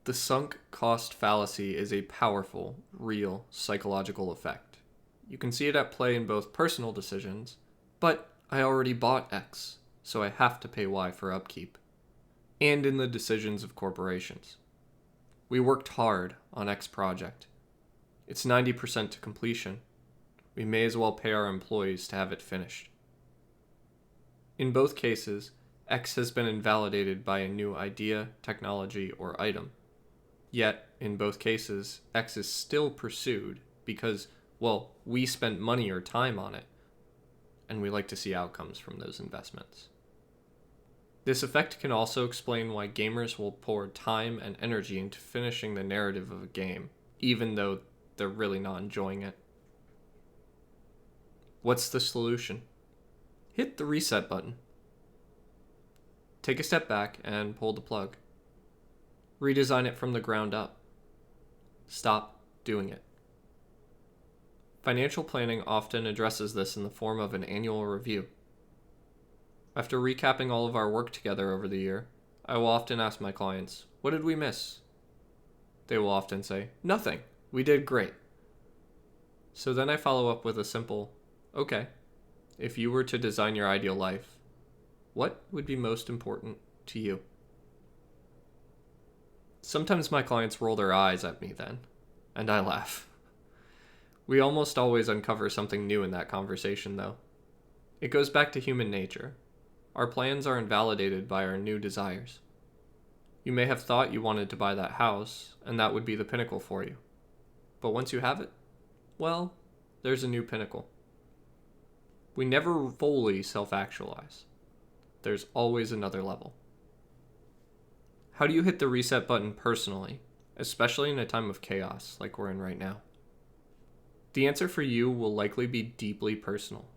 The sunk cost fallacy is a powerful, real psychological effect. You can see it at play in both personal decisions, but I already bought X, so I have to pay Y for upkeep, and in the decisions of corporations. We worked hard on X project. It's 90% to completion. We may as well pay our employees to have it finished. In both cases, X has been invalidated by a new idea, technology, or item. Yet, in both cases, X is still pursued because, well, we spent money or time on it, and we like to see outcomes from those investments. This effect can also explain why gamers will pour time and energy into finishing the narrative of a game, even though they're really not enjoying it. What's the solution? Hit the reset button. Take a step back and pull the plug. Redesign it from the ground up. Stop doing it. Financial planning often addresses this in the form of an annual review. After recapping all of our work together over the year, I will often ask my clients, "What did we miss?" They will often say, "Nothing. We did great." So then I follow up with a simple, "Okay, if you were to design your ideal life, what would be most important to you?" Sometimes my clients roll their eyes at me then, and I laugh. We almost always uncover something new in that conversation, though. It goes back to human nature. Our plans are invalidated by our new desires. You may have thought you wanted to buy that house, and that would be the pinnacle for you. But once you have it, well, there's a new pinnacle. We never fully self-actualize. There's always another level. How do you hit the reset button personally, especially in a time of chaos like we're in right now? The answer for you will likely be deeply personal.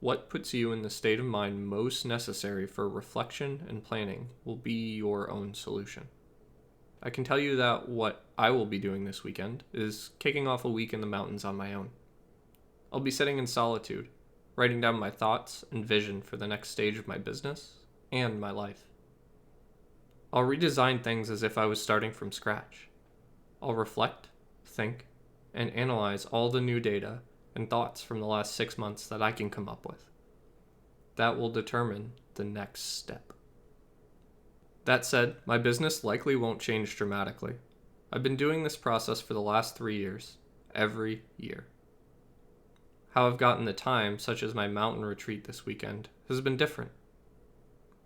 What puts you in the state of mind most necessary for reflection and planning will be your own solution. I can tell you that what I will be doing this weekend is kicking off a week in the mountains on my own. I'll be sitting in solitude, writing down my thoughts and vision for the next stage of my business and my life. I'll redesign things as if I was starting from scratch. I'll reflect, think, and analyze all the new data and thoughts from the last 6 months that I can come up with. That will determine the next step. That said, my business likely won't change dramatically. I've been doing this process for the last 3 years, every year. How I've gotten the time, such as my mountain retreat this weekend, has been different.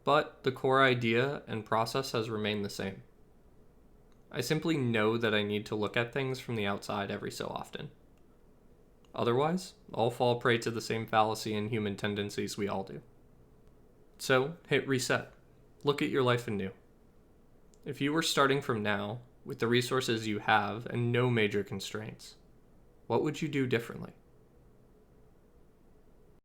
But the core idea and process has remained the same. I simply know that I need to look at things from the outside every so often. Otherwise, I'll fall prey to the same fallacy and human tendencies we all do. So, hit reset. Look at your life anew. If you were starting from now, with the resources you have and no major constraints, what would you do differently?